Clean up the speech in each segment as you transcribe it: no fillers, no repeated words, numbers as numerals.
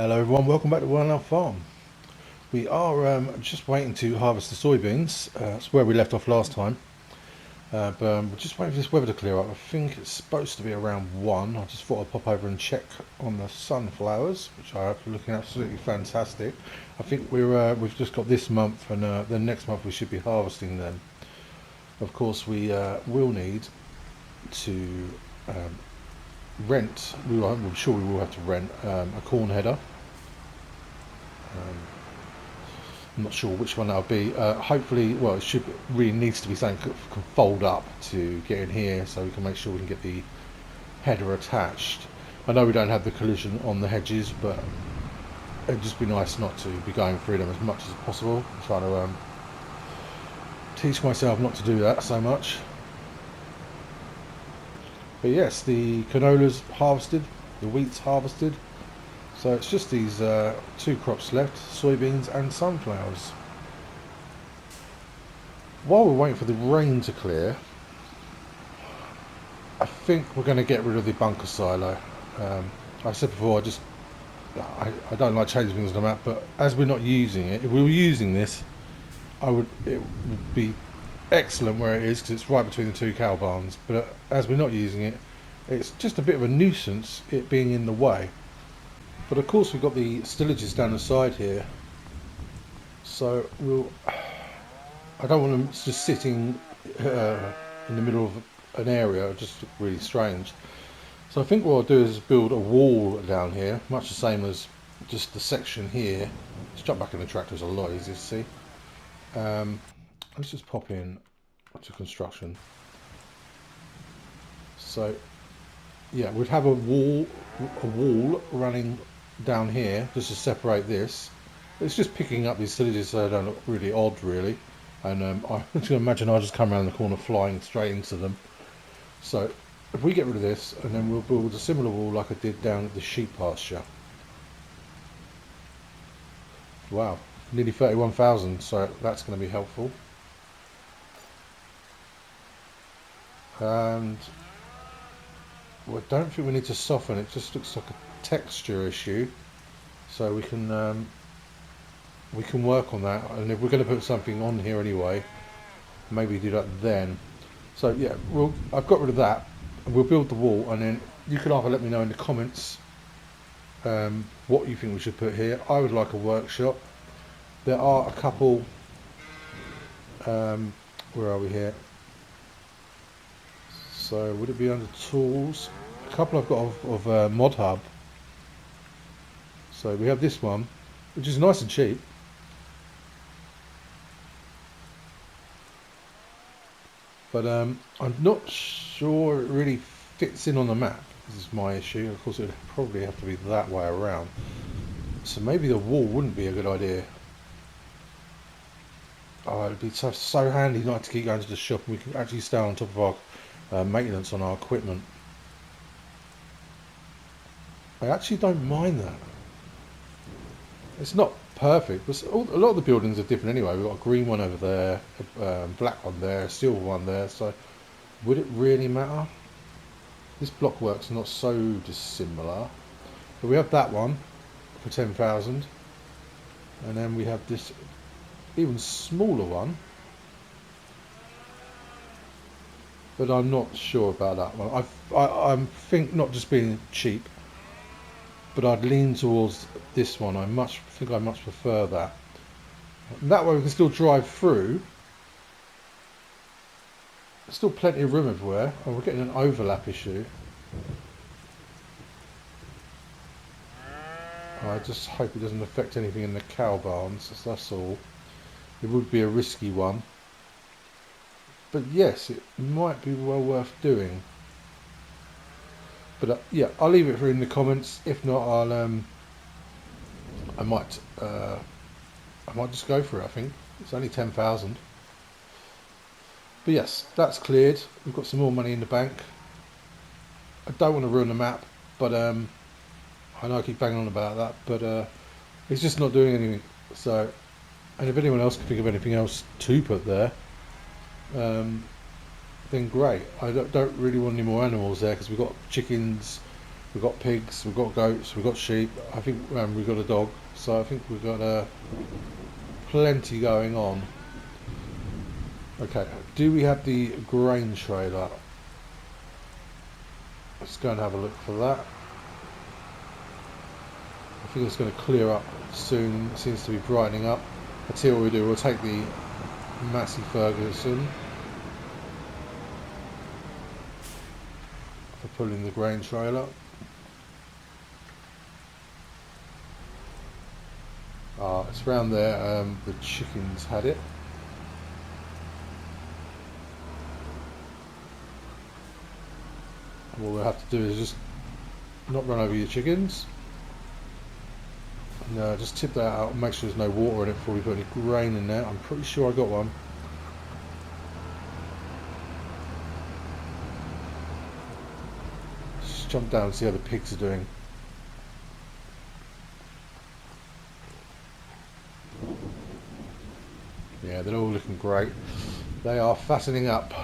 Hello everyone, welcome back to Wernolau Farm. We are just waiting to harvest the soybeans. That's where we left off last time. We're just waiting for this weather to clear up. I think it's supposed to be around 1. I just thought I'd pop over and check on the sunflowers, which are looking absolutely fantastic. I think we've just got this month, and then next month we should be harvesting them. Of course, we will need to rent. I'm sure we will have to rent a corn header. I'm not sure which one that'll be. Hopefully, well, it really needs to be something that can fold up to get in here, so we can make sure we can get the header attached. I know we don't have the collision on the hedges, but it'd just be nice not to be going through them as much as possible. I'm trying to teach myself not to do that so much. But yes, the canola's harvested, the wheat's harvested. So it's just these 2 crops left, soybeans and sunflowers. While we're waiting for the rain to clear, I think we're going to get rid of the bunker silo. I said before, I don't like changing things on the map, but as we're not using it, if we were using this, it would be excellent where it is, because it's right between the 2 cow barns. But as we're not using it, it's just a bit of a nuisance, it being in the way. But of course we've got the stillages down the side here, so I don't want them just sitting in the middle of an area, just really strange. So I think what I'll do is build a wall down here, much the same as just the section here. Let's jump back in the tractor, it's a lot easier to see. Let's just pop in to construction. So yeah, we'd have a wall running down here just to separate this. It's just picking up these stillages so they don't look really odd, really. And I can imagine I'll just come around the corner flying straight into them. So if we get rid of this, and then we'll build a similar wall like I did down at the sheep pasture. Wow, nearly 31,000, so that's going to be helpful. And I don't think we need to soften it, just looks like a texture issue, so we can work on that. And if we're going to put something on here anyway, maybe do that then. So yeah, I've got rid of that, and we'll build the wall, and then you can either let me know in the comments what you think we should put here. I would like a workshop. There are a couple, where are we here? So would it be under tools? A couple I've got of Mod Hub. So we have this one, which is nice and cheap. But I'm not sure it really fits in on the map. This is my issue. Of course, it would probably have to be that way around. So maybe the wall wouldn't be a good idea. Oh, it'd be so handy not to keep going to the shop, and we can actually stay on top of our maintenance on our equipment. I actually don't mind that. It's not perfect, but a lot of the buildings are different anyway. We've got a green one over there, a black one there, a silver one there, so would it really matter? This blockwork's not so dissimilar. But we have that one for 10,000, and then we have this even smaller one, but I'm not sure about that one. I think not just being cheap, but I'd lean towards this one. I think I much prefer that. That way we can still drive through. There's still plenty of room everywhere, and we're getting an overlap issue. I just hope it doesn't affect anything in the cow barns, that's all. It would be a risky one. But yes, it might be well worth doing. But yeah, I'll leave it for in the comments. If not, I might just go for it. I think it's only 10,000. But yes, that's cleared. We've got some more money in the bank. I don't want to ruin the map, but I know I keep banging on about that, but it's just not doing anything. So, and if anyone else can think of anything else to put there, then great. I don't really want any more animals there, because we've got chickens, We've got pigs, we've got goats, we've got sheep. I think we've got a dog, so I think we've got plenty going on. Okay, do we have the grain trailer? Let's go and have a look for that. I think it's going to clear up soon. It seems to be brightening up. I'll tell you what we do. We'll take the Massey Ferguson for pulling the grain trailer. It's around there. The chickens had it. And what we'll have to do is just not run over your chickens. And just tip that out and make sure there's no water in it before we put any grain in there. I'm pretty sure I got one. Just jump down and see how the pigs are doing. Yeah, they're all looking great. They are fattening up.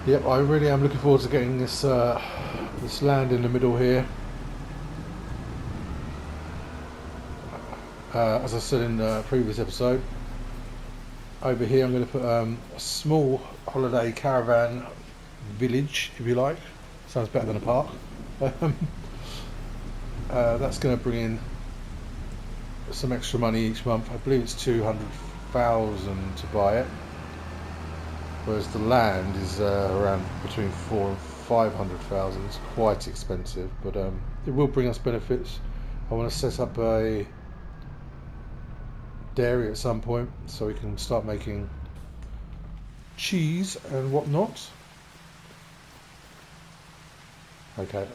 Yep, I really am looking forward to getting this this land in the middle here. As I said in the previous episode, over here I'm going to put a small holiday caravan village, if you like. Sounds better than a park. That's going to bring in some extra money each month. I believe it's 200,000 to buy it, whereas the land is around between 400,000 and 500,000. It's quite expensive, but it will bring us benefits. I want to set up a dairy at some point so we can start making cheese and whatnot. Okay,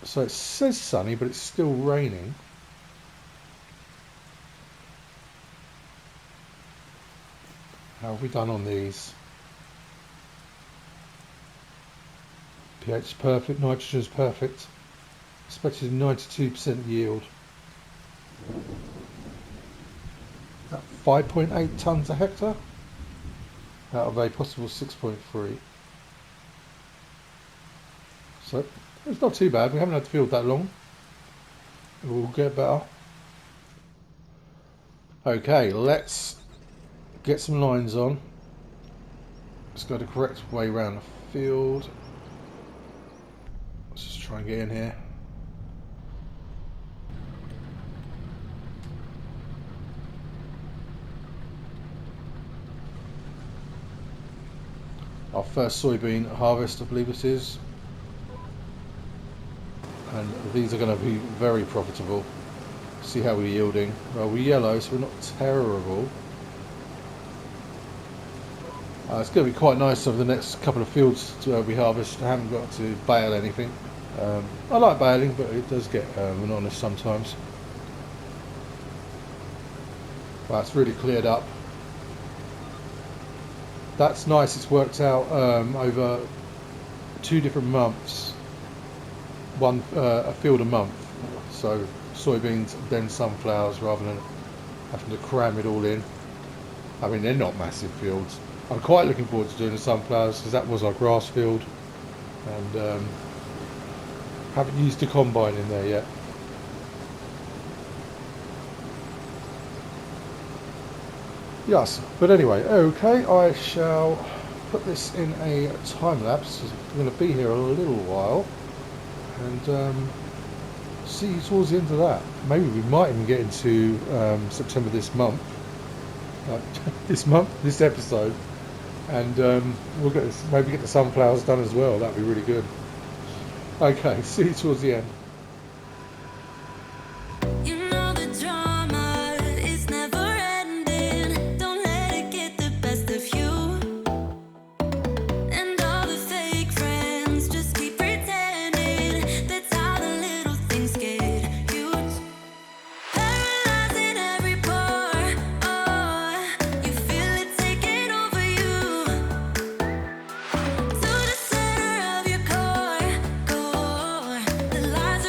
so it says sunny, but it's still raining. How have we done on these? pH is perfect, nitrogen is perfect. Expected 92% yield. 5.8 tonnes a hectare out of a possible 6.3. So it's not too bad. We haven't had the field that long. It will get better. Okay, let's get some lines on. Let's go the correct way around the field. Let's just try and get in here. Our first soybean harvest, I believe this is, and these are going to be very profitable. See how we're yielding. Well, we're yellow, so we're not terrible. It's going to be quite nice over the next couple of fields we harvest. I haven't got to bale anything. I like baling, but it does get monotonous sometimes. Well, it's really cleared up. That's nice. It's worked out over 2 different months. A field a month. So soybeans, then sunflowers, rather than having to cram it all in. I mean, they're not massive fields. I'm quite looking forward to doing the sunflowers because that was our grass field, and haven't used the combine in there yet. Yes, but anyway, okay, I shall put this in a time lapse. I'm going to be here a little while, and see you towards the end of that. Maybe we might even get into September this month, this episode, and we'll get this, maybe get the sunflowers done as well. That'd be really good. Okay, see you towards the end. The lies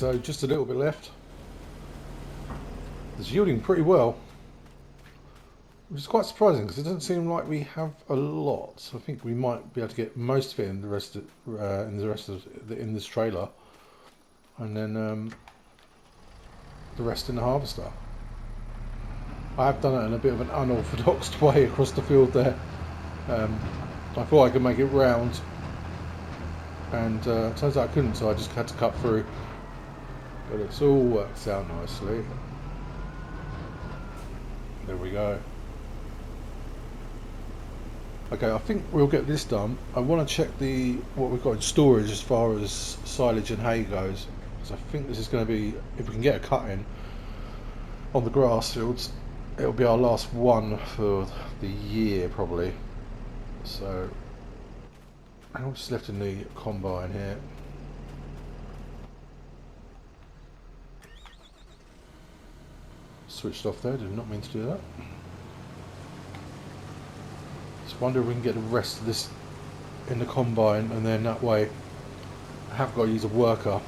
So just a little bit left. It's yielding pretty well, which is quite surprising because it doesn't seem like we have a lot. So I think we might be able to get most of it in in this trailer, and then the rest in the harvester. I have done it in a bit of an unorthodox way across the field there. I thought I could make it round, and turns out I couldn't, so I just had to cut through. But it's all worked out nicely. There we go. Okay, I think we'll get this done. I want to check what we've got in storage as far as silage and hay goes, because I think this is going to be, if we can get a cut in on the grass fields, it'll be our last one for the year probably. So I'm just left in the combine here. Switched off there, did not mean to do that. Just wonder if we can get the rest of this in the combine, and then that way I have got to use a worker.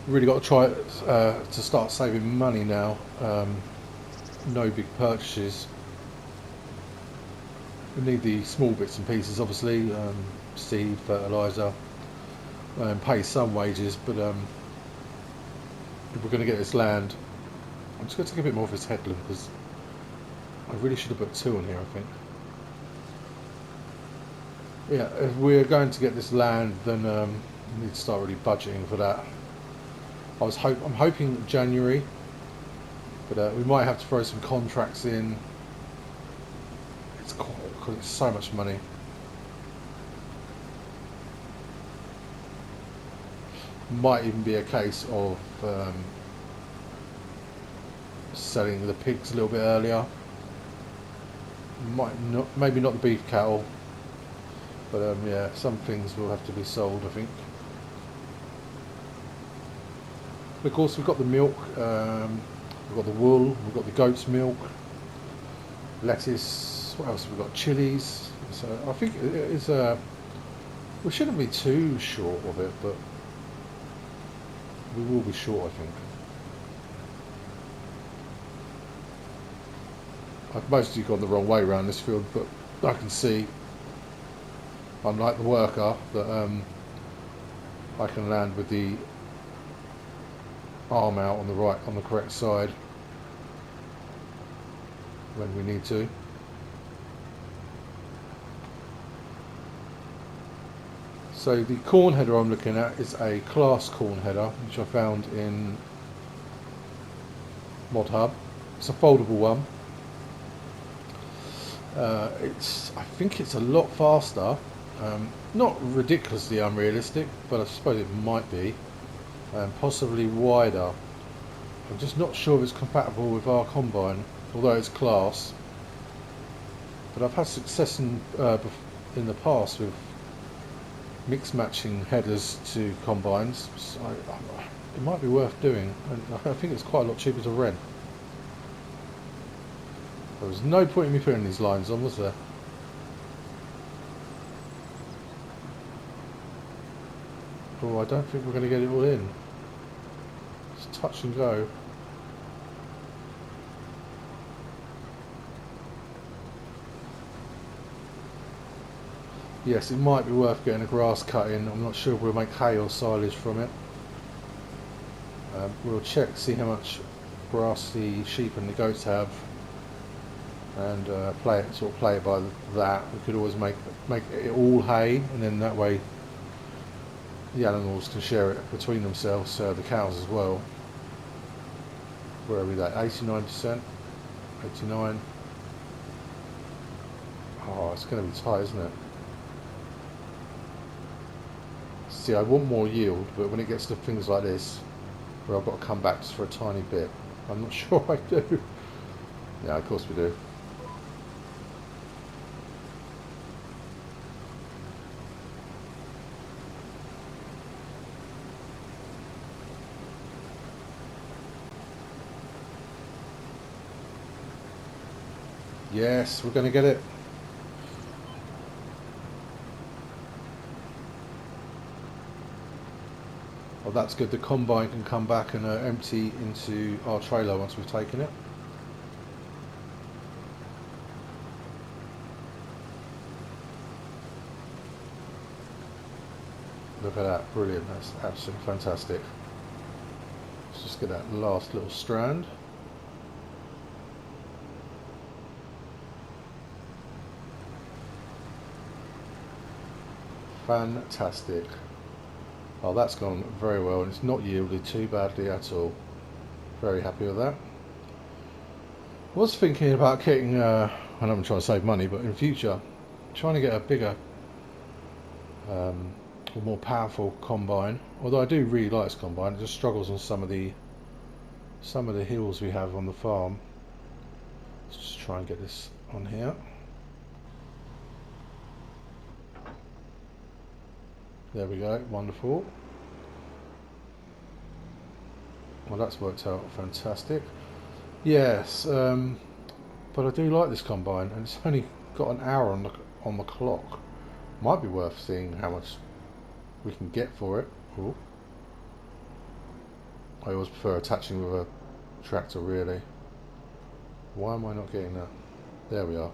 Really got to try to start saving money now. No big purchases. We need the small bits and pieces, obviously, seed, fertiliser, and pay some wages, but if we're going to get this land, I'm just going to take a bit more of this headland, because I really should have put 2 on here, I think. Yeah, if we're going to get this land, then we need to start really budgeting for that. I'm hoping January, but we might have to throw some contracts in. Because it's so much money. Might even be a case of selling the pigs a little bit earlier. Might not, maybe not the beef cattle, but yeah, some things will have to be sold, I think. Of course, we've got the milk, we've got the wool, we've got the goat's milk, lettuce. What else have we got? Chilies. So I think it is we shouldn't be too short of it, but we will be short, I think. I've mostly gone the wrong way around this field, but I can see, unlike the worker, that I can land with the arm out on the correct side when we need to. So the corn header I'm looking at is a class corn header, which I found in Mod Hub. It's a foldable one. I think it's a lot faster, not ridiculously unrealistic, but I suppose it might be, and possibly wider. I'm just not sure if it's compatible with our combine, although it's class. But I've had success in the past with mix matching headers to combines, so it might be worth doing, and I think it's quite a lot cheaper to rent. There was no point in me putting these lines on, was there? Oh, I don't think we're going to get it all in. It's touch and go. Yes, it might be worth getting a grass cut in. I'm not sure if we'll make hay or silage from it. We'll check, see how much grass the sheep and the goats have, and play it by that. We could always make it all hay, and then that way the animals can share it between themselves, the cows as well. Where are we at? 89%? 89%? Oh, it's going to be tight, isn't it? See, I want more yield, but when it gets to things like this, where I've got to come back just for a tiny bit, I'm not sure I do. Yeah, of course we do. Yes, we're going to get it. Oh, that's good. The combine can come back and empty into our trailer once we've taken it. Look at that, brilliant. That's absolutely fantastic. Let's just get that last little strand. Fantastic. Oh, that's gone very well, and it's not yielded too badly at all. Very happy with that. Was thinking about getting, I know I'm trying to save money, but in future, trying to get a bigger, a more powerful combine. Although I do really like this combine, it just struggles on some of the hills we have on the farm. Let's just try and get this on here. There we go, wonderful. Well, that's worked out fantastic. Yes, but I do like this combine, and it's only got an hour on the clock. Might be worth seeing how much we can get for it. Ooh. I always prefer attaching with a tractor, really. Why am I not getting that? There we are.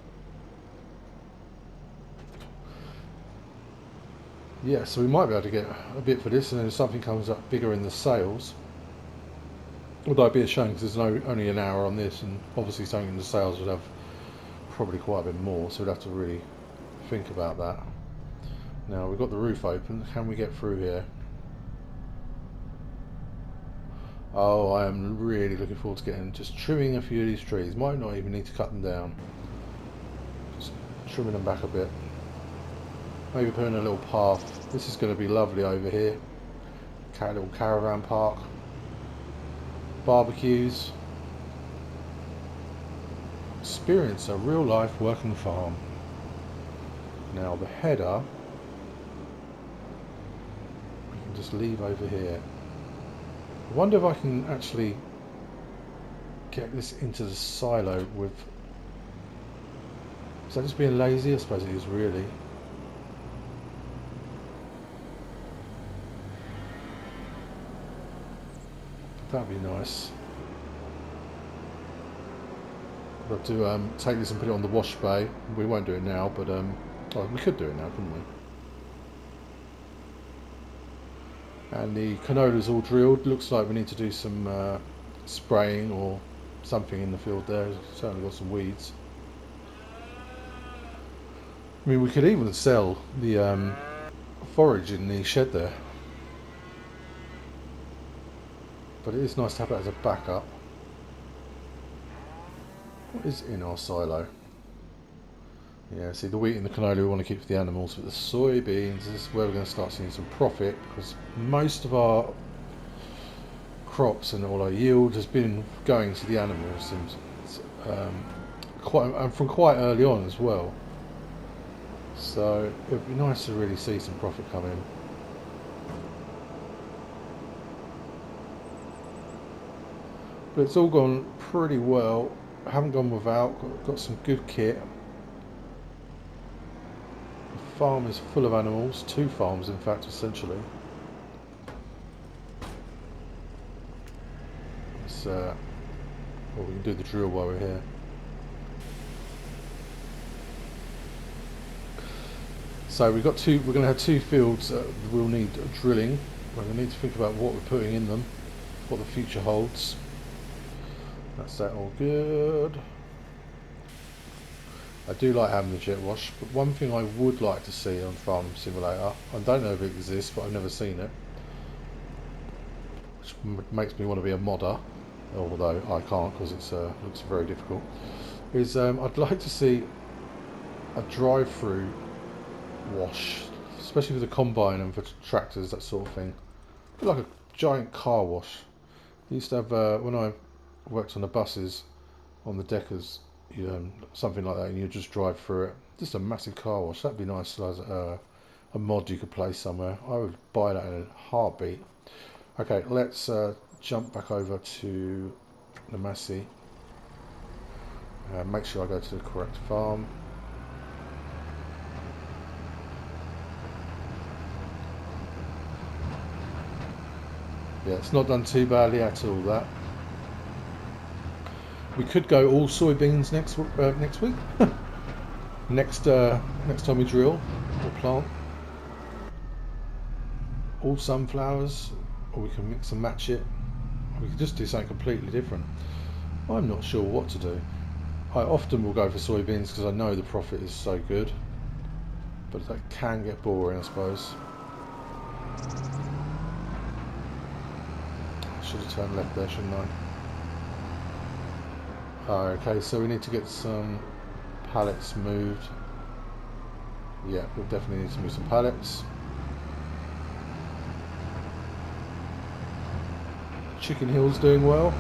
Yeah, so we might be able to get a bit for this, and then if something comes up bigger in the sales. Although it'd be a shame because there's only an hour on this, and obviously something in the sales would have probably quite a bit more, so we'd have to really think about that. Now we've got the roof open, can we get through here? Oh, I am really looking forward to just trimming a few of these trees. Might not even need to cut them down. Just trimming them back a bit. Maybe put in a little path. This is going to be lovely over here. Little caravan park. Barbecues. Experience a real life working farm. Now the header we can just leave over here. I wonder if I can actually get this into the silo with... Is that just being lazy? I suppose it is, really. That'd be nice. We'll have to take this and put it on the wash bay. We won't do it now, but well, we could do it now, couldn't we? And the canola's all drilled. Looks like we need to do some spraying or something in the field there. Certainly got some weeds. I mean, we could even sell the forage in the shed there. But it is nice to have that as a backup. What is in our silo? Yeah, see, the wheat and the canola we want to keep for the animals, but the soybeans is where we're going to start seeing some profit, because most of our crops and all our yield has been going to the animals, and from quite early on as well. So it would be nice to really see some profit come in. But it's all gone pretty well. I haven't gone without. Got some good kit. The farm is full of animals. 2 farms, in fact, essentially. It's well, we can do the drill while we're here. So we've got we're going to have 2 fields that will need drilling. We're going to need to think about what we're putting in them, what the future holds. That's that all good. I do like having the jet wash, but one thing I would like to see on Farm Simulator, I don't know if it exists, but I've never seen it, which makes me want to be a modder, although I can't because it looks very difficult, is I'd like to see a drive-through wash, especially for the combine and for tractors, that sort of thing. Like a giant car wash. I used to have, when I worked on the buses, on the Deckers, something like that, and you just drive through it. Just a massive car wash. That'd be nice as a mod you could place somewhere. I would buy that in a heartbeat. Okay, let's jump back over to the Massey. Make sure I go to the correct farm. Yeah, it's not done too badly at all, that. We could go all soybeans next week. Next time we drill or plant. All sunflowers, or we can mix and match it. We could just do something completely different. I'm not sure what to do. I often will go for soybeans because I know the profit is so good, but that can get boring, I suppose. I should have turned left there, shouldn't I? Oh, okay, so we need to get some pallets moved. Yeah, we'll definitely need to move some pallets. Chicken Hill's doing well.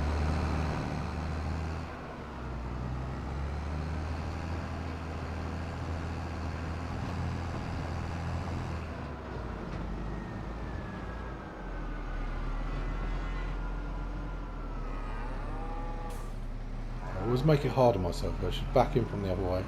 I always make it hard on myself. I should back in from the other way.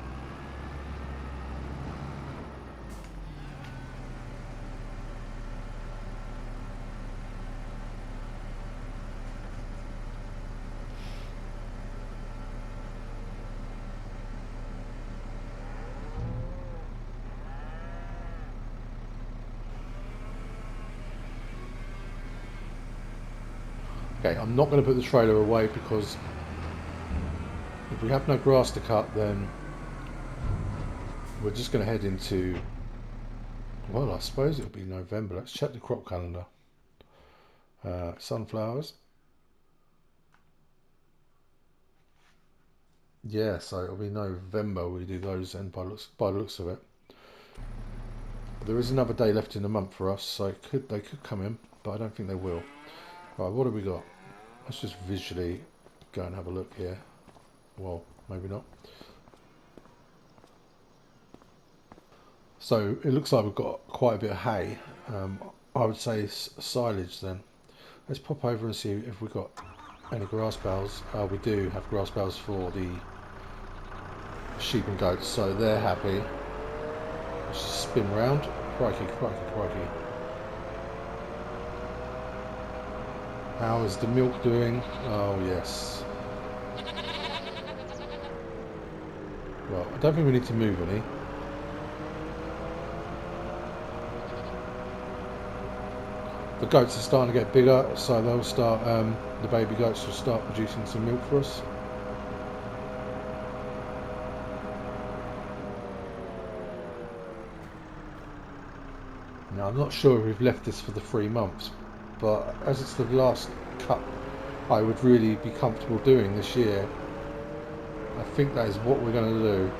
Okay, I'm not going to put the trailer away because if we have no grass to cut, then we're just going to head into, well, I suppose it'll be November. Let's check the crop calendar. Sunflowers. Yeah, so it'll be November we do those, and by the looks of it. But there is another day left in the month for us, so they could come in, but I don't think they will. Right, what have we got? Let's just visually go and have a look here. Well, maybe not. So it looks like we've got quite a bit of hay. I would say silage then. Let's pop over and see if we've got any grass bales. We do have grass bales for the sheep and goats, so they're happy. Let's just spin round. Crikey, crikey, crikey. How is the milk doing? Oh yes. Well, I don't think we need to move any. The goats are starting to get bigger, so they'll start. The baby goats will start producing some milk for us. Now, I'm not sure if we've left this for the 3 months, but as it's the last cut I would really be comfortable doing this year, I think that is what we're going to do.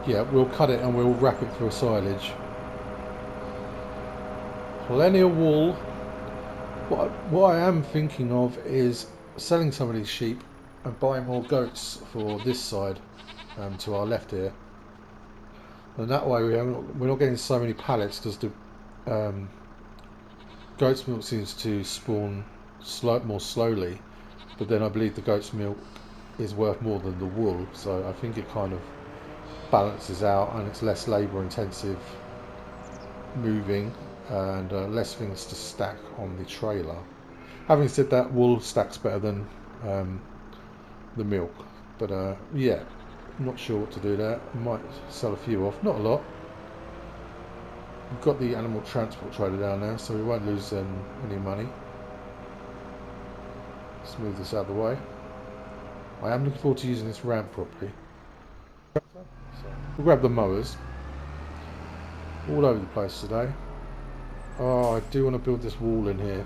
Yeah, we'll cut it and we'll wrap it through a silage. Plenty of wool. What I am thinking of is selling some of these sheep and buying more goats for this side, to our left here. And that way we're not getting so many pallets, because the goat's milk seems to spawn more slowly, but then I believe the goat's milk is worth more than the wool, so I think it kind of balances out, and it's less labour intensive moving, and less things to stack on the trailer. Having said that, wool stacks better than the milk, but yeah, not sure what to do there. Might sell a few off, not a lot. We've got the animal transport trailer down there, so we won't lose any money. Let's move this out of the way. I am looking forward to using this ramp properly. So we'll grab the mowers. All over the place today. Oh, I do want to build this wall in here.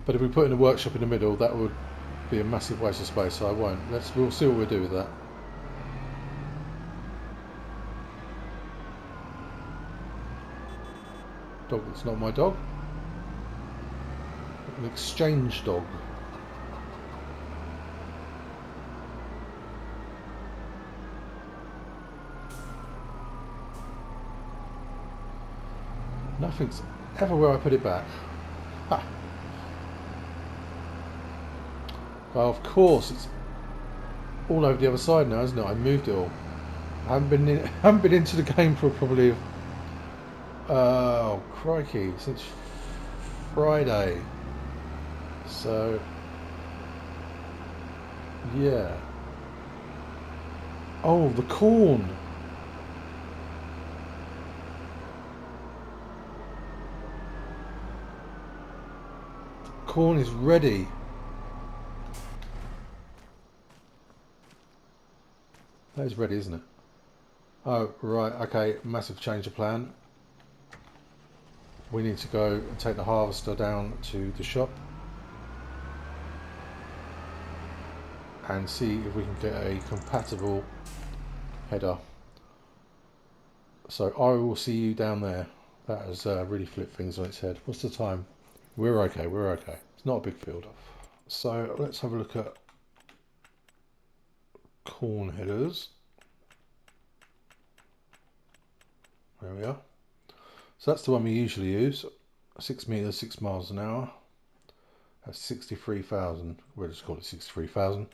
But if we put in a workshop in the middle, that would be a massive waste of space, so I won't. We'll see what we do with that. Dog that's not my dog. An exchange dog. Nothing's ever where I put it back. Ha! Well, of course, it's all over the other side now, isn't it? I moved it all. haven't been into the game for probably oh crikey, since Friday. So yeah. Oh, the corn. Corn is ready. That is ready, isn't it? Oh, right. Okay. Massive change of plan. We need to go and take the harvester down to the shop and see if we can get a compatible header. So I will see you down there. That has really flipped things on its head. What's the time? We're okay. We're okay. It's not a big field. So let's have a look at corn headers. There we are. So that's the one we usually use. 6 meters, 6 miles an hour. That's 63,000. We'll just call it 63,000.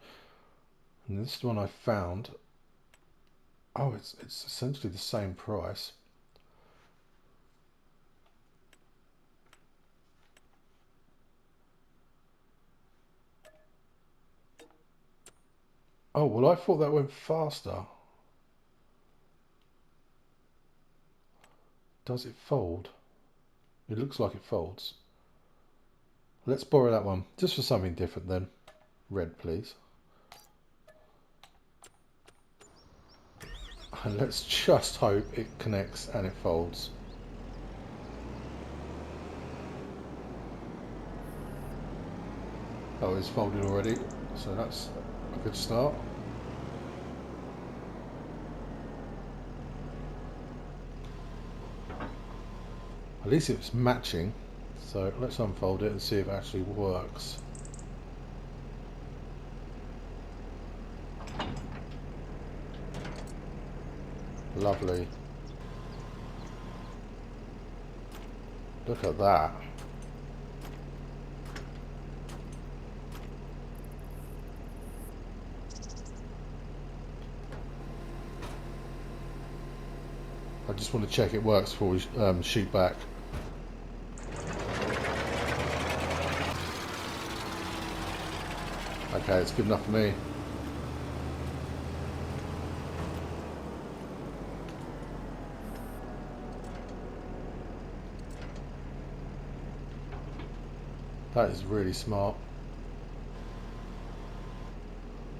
And this one I found. Oh, it's essentially the same price. Oh, well, I thought that went faster. Does it fold? It looks like it folds. Let's borrow that one, just for something different then. Red, please. And let's just hope it connects and it folds. Oh, it's folded already, so that's a good start. At least it's matching, so let's unfold it and see if it actually works. Lovely. Look at that. I just want to check it works before we shoot back. Okay, it's good enough for me. That is really smart.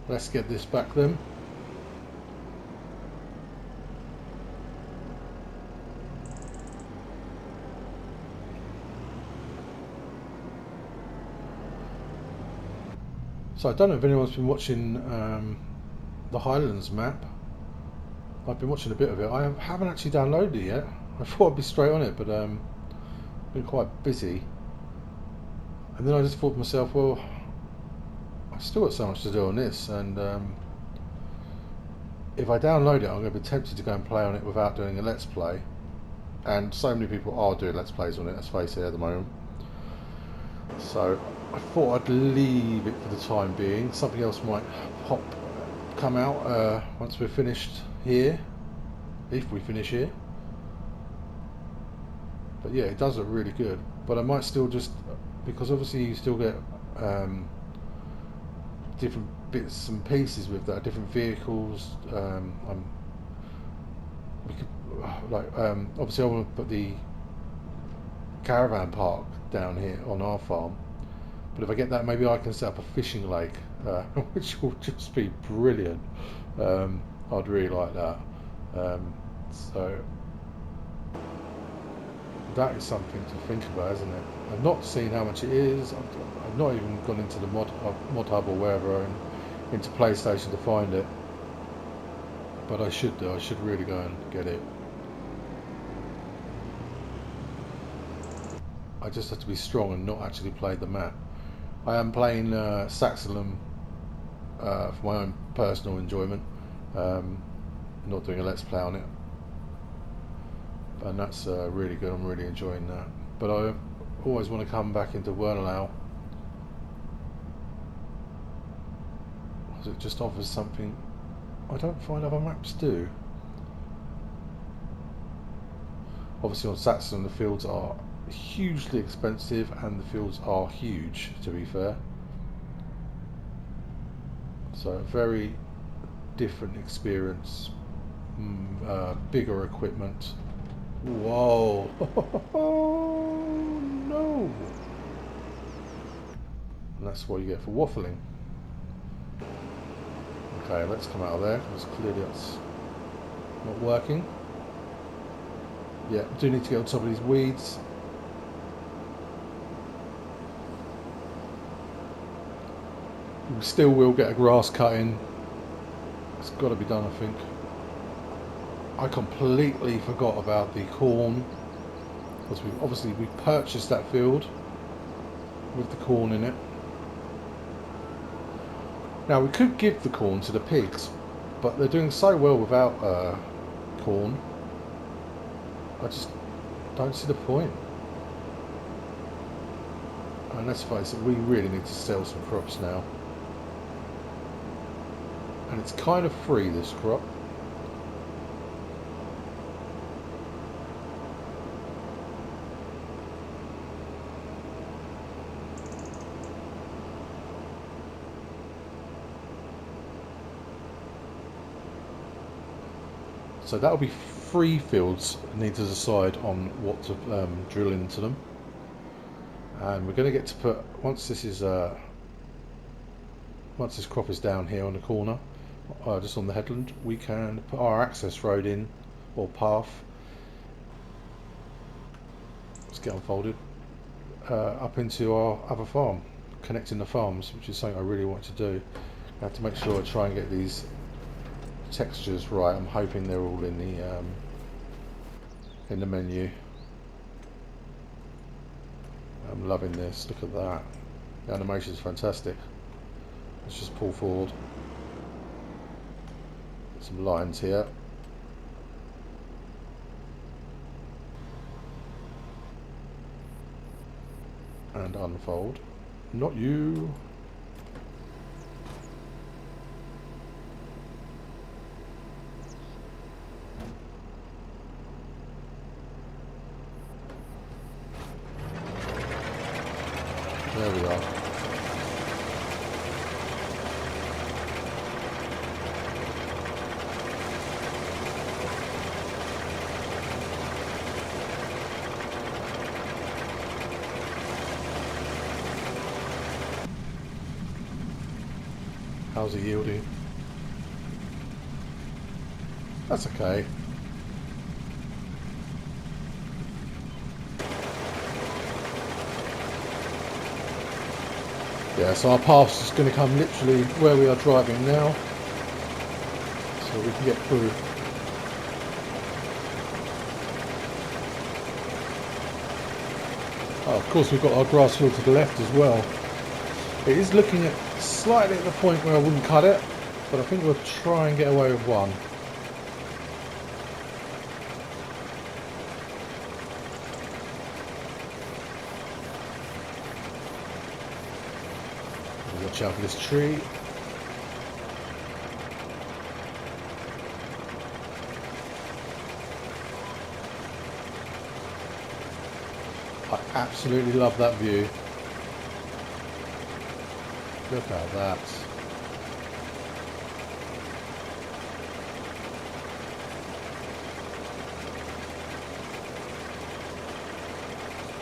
Let's get this back then. So I don't know if anyone's been watching the Highlands map. I've been watching a bit of it. I haven't actually downloaded it yet. I thought I'd be straight on it, but been quite busy. And then I just thought to myself, well, I've still got so much to do on this, and if I download it, I'm going to be tempted to go and play on it without doing a Let's Play. And so many people are doing Let's Plays on it, let's face it, at the moment. So I thought I'd leave it for the time being. Something else might come out once we're finished here, if we finish here. But yeah, it does look really good. But I might still just, because obviously you still get different bits and pieces with that, different vehicles. Obviously I want to put the caravan park down here on our farm, but if I get that, maybe I can set up a fishing lake, which will just be brilliant. I'd really like that. So that is something to think about, isn't it? I've not seen how much it is. I've not even gone into the mod hub or wherever, into PlayStation to find it, but I should do. I should really go and get it. I just have to be strong and not actually play the map. I am playing Saxilum for my own personal enjoyment, not doing a Let's Play on it, and that's really good. I'm really enjoying that. But I always want to come back into Wernolau, because it just offers something I don't find other maps do. Obviously on Saturn the fields are hugely expensive and the fields are huge, to be fair. So very different experience, bigger equipment. Whoa! No! And that's what you get for waffling. Okay, let's come out of there because clearly that's not working. Yeah, do need to get on top of these weeds. We still will get a grass cutting. It's got to be done, I think. I completely forgot about the corn because we purchased that field with the corn in it. Now we could give the corn to the pigs, but they're doing so well without corn. I just don't see the point. And let's face it, we really need to sell some crops now. And it's kind of free, this crop. So that'll be 3 fields need to decide on what to drill into them. And we're going to get to put, once this crop is down here on the corner, just on the headland, we can put our access road in, or path. Let's get unfolded up into our other farm, connecting the farms, which is something I really want to do. I have to make sure I try and get these textures right. I'm hoping they're all in the menu. I'm loving this. Look at that. The animation is fantastic. Let's just pull forward. Some lines here. And unfold. Not you. There we are. How's it yielding? That's okay. Yeah, so our path's just going to come literally where we are driving now, so we can get through. Oh, of course we've got our grass field to the left as well. It is looking at slightly at the point where I wouldn't cut it, but I think we'll try and get away with one. Watch out for this tree. I absolutely love that view. Look at that.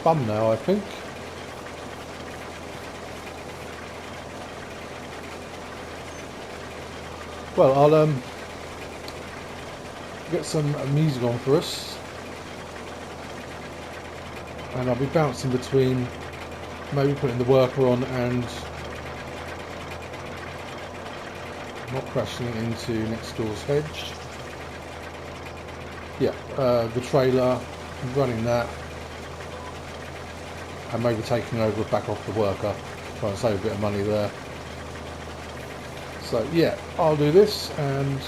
Bum now, I think. Well, I'll get some music on for us, and I'll be bouncing between maybe putting the worker on and not crashing into next door's hedge. Yeah, the trailer, running that, and maybe taking over back off the worker, trying to save a bit of money there. So yeah, I'll do this and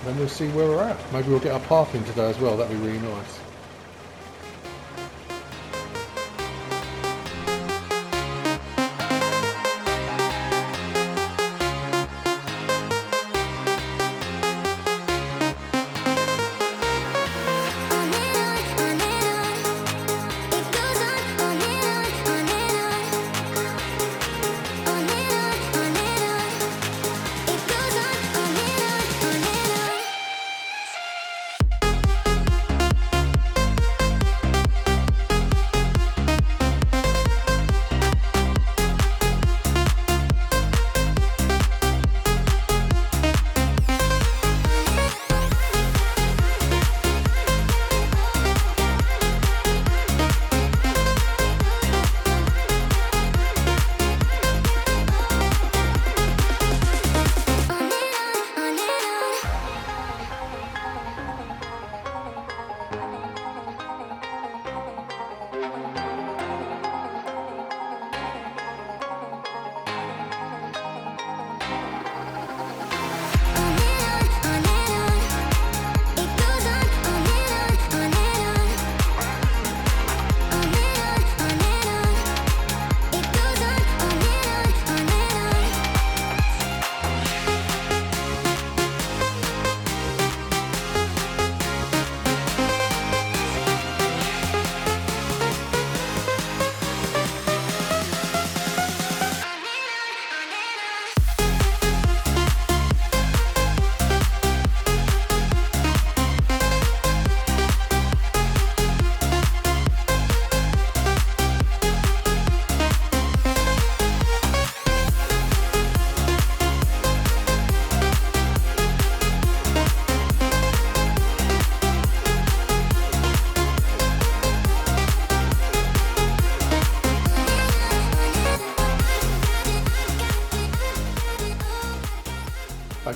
then we'll see where we're at. Maybe we'll get our path in today as well, that'd be really nice.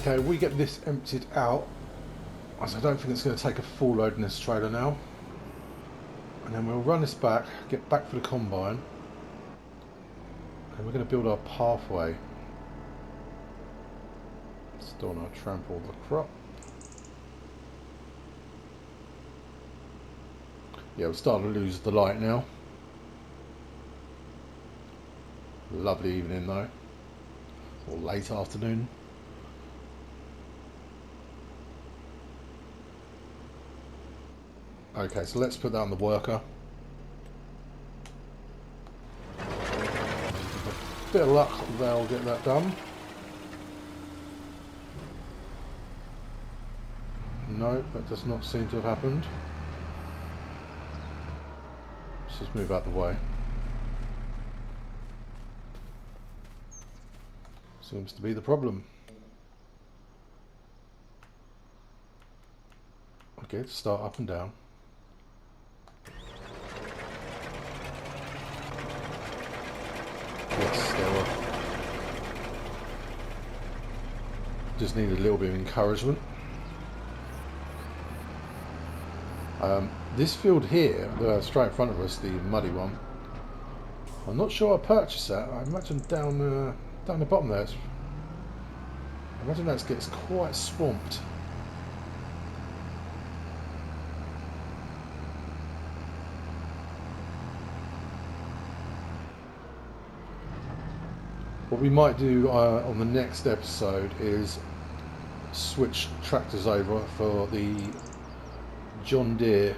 Okay, we get this emptied out, as I don't think it's going to take a full load in this trailer now. And then we'll run this back, get back for the combine, and we're going to build our pathway. Still not trample the crop. Yeah, we're starting to lose the light now. Lovely evening though, or late afternoon. Okay, so let's put that on the worker. With a bit of luck, they'll get that done. No, that does not seem to have happened. Let's just move out the way. Seems to be the problem. Okay, start up and down. Yes, there were. Just need a little bit of encouragement. This field here, straight in front of us, the muddy one, I'm not sure I purchased that. I imagine down the bottom there, I imagine that gets quite swamped. What we might do on the next episode is switch tractors over for the John Deere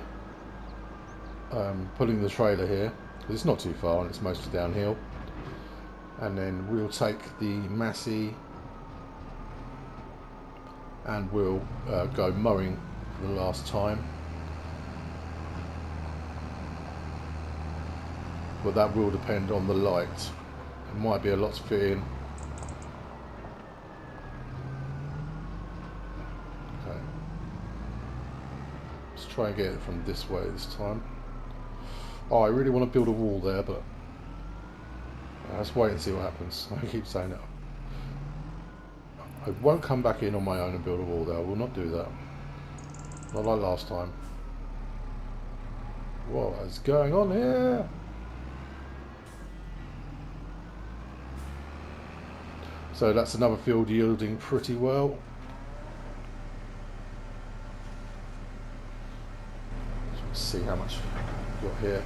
pulling the trailer here, because it's not too far and it's mostly downhill, and then we'll take the Massey and we'll go mowing for the last time, but that will depend on the light. It might be a lot to fit in. Okay, let's try and get it from this way this time. Oh, I really want to build a wall there, but let's wait and see what happens. I keep saying it. I won't come back in on my own and build a wall there. I will not do that. Not like last time. What is going on here? So that's another field yielding pretty well. Let's see how much we've got here.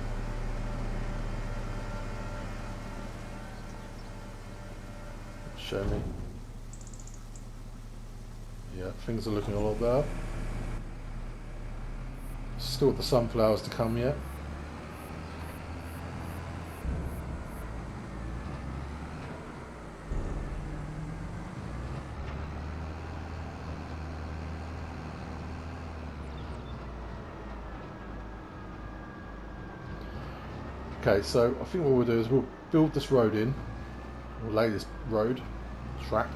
Show me. Yeah, things are looking a lot better. Still got the sunflowers to come yet. Okay, so I think what we'll do is we'll build this road in. We'll lay this road track,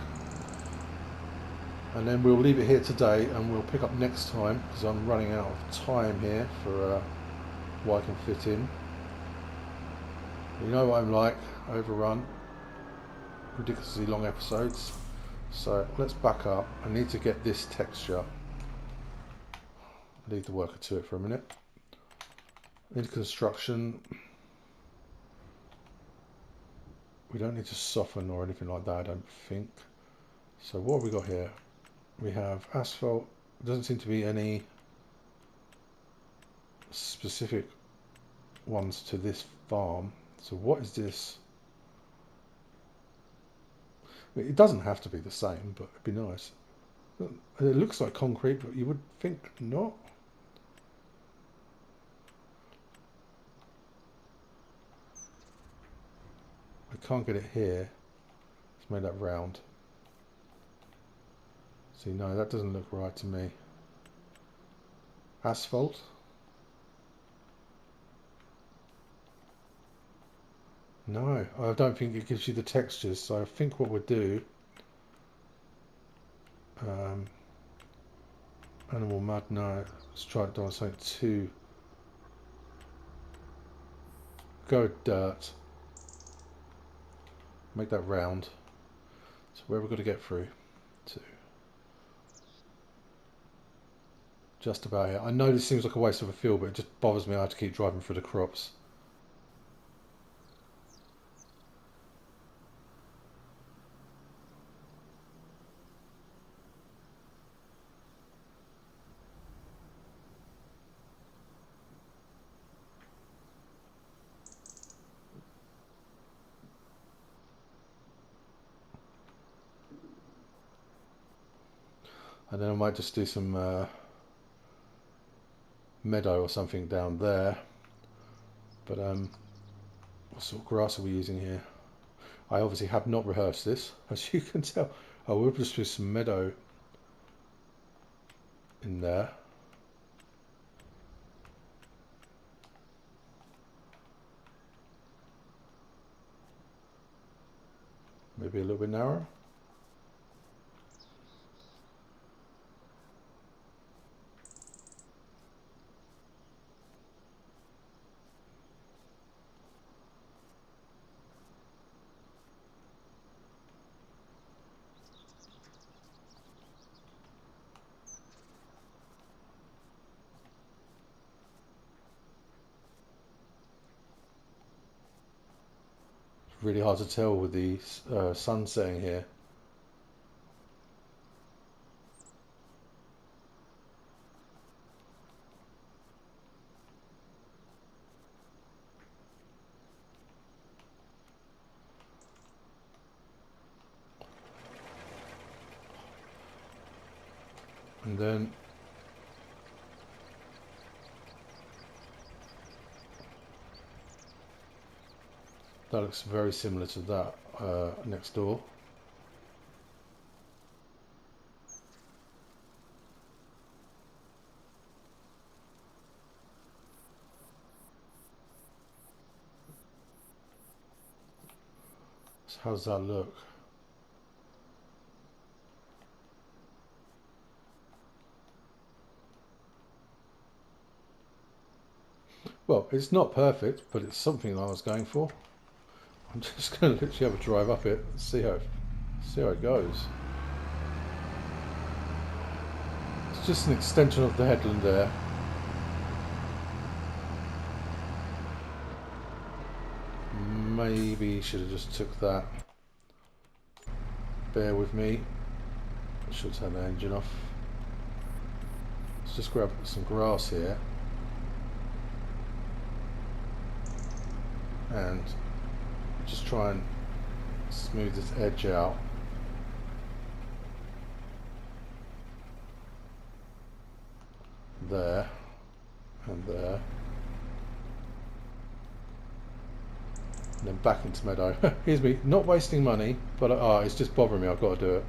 and then we'll leave it here today, and we'll pick up next time because I'm running out of time here for what I can fit in. You know what I'm like, overrun, ridiculously long episodes. So let's back up. I need to get this texture. Leave the worker to it for a minute. Into construction. We don't need to soften or anything like that, I don't think. So what have we got here? We have asphalt. There doesn't seem to be any specific ones to this farm. So what is this? I mean, it doesn't have to be the same, but it'd be nice. It looks like concrete, but you would think not. I can't get it here. Let's make that round. See, no, that doesn't look right to me. Asphalt. No, I don't think it gives you the textures. So I think what we'll do, animal mud, no. Let's try it down something too. Go dirt. Make that round. So where we've got to get through to. just about here. I know this seems like a waste of a field, but it just bothers me I have to keep driving through the crops. And then I might just do some meadow or something down there. But what sort of grass are we using here? I obviously have not rehearsed this, as you can tell. Oh, we'll just do some meadow in there. Maybe a little bit narrower. It's really hard to tell with the sun setting here. And then that looks very similar to that next door. So how does that look? Well, it's not perfect, but it's something I was going for. I'm just going to literally have a drive up it and see how it goes. It's just an extension of the headland there. Maybe should have just took that. Bear with me. I should turn the engine off. Let's just grab some grass here. And just try and smooth this edge out. There and there. And then back into meadow. Here's me, not wasting money, but it's just bothering me, I've got to do it.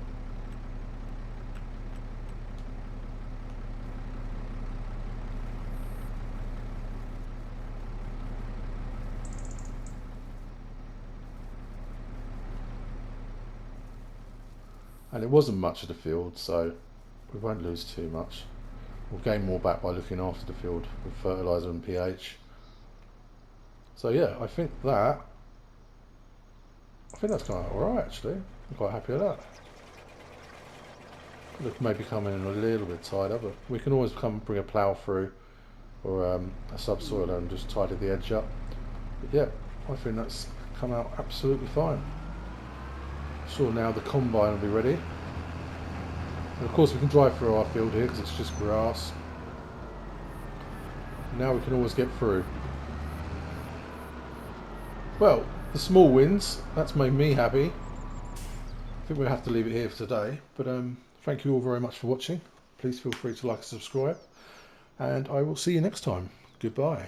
And it wasn't much of the field, so we won't lose too much. We'll gain more back by looking after the field with fertiliser and pH. So yeah, I think that's kind of alright actually. I'm quite happy with that. Could have maybe come in a little bit tighter, but we can always bring a plough through or a subsoiler and just tidy the edge up. But yeah, I think that's come out absolutely fine. Sure, now the combine will be ready. And of course we can drive through our field here because it's just grass. Now we can always get through. Well, the small wins, that's made me happy. I think we'll have to leave it here for today. But thank you all very much for watching. Please feel free to like and subscribe. And I will see you next time. Goodbye.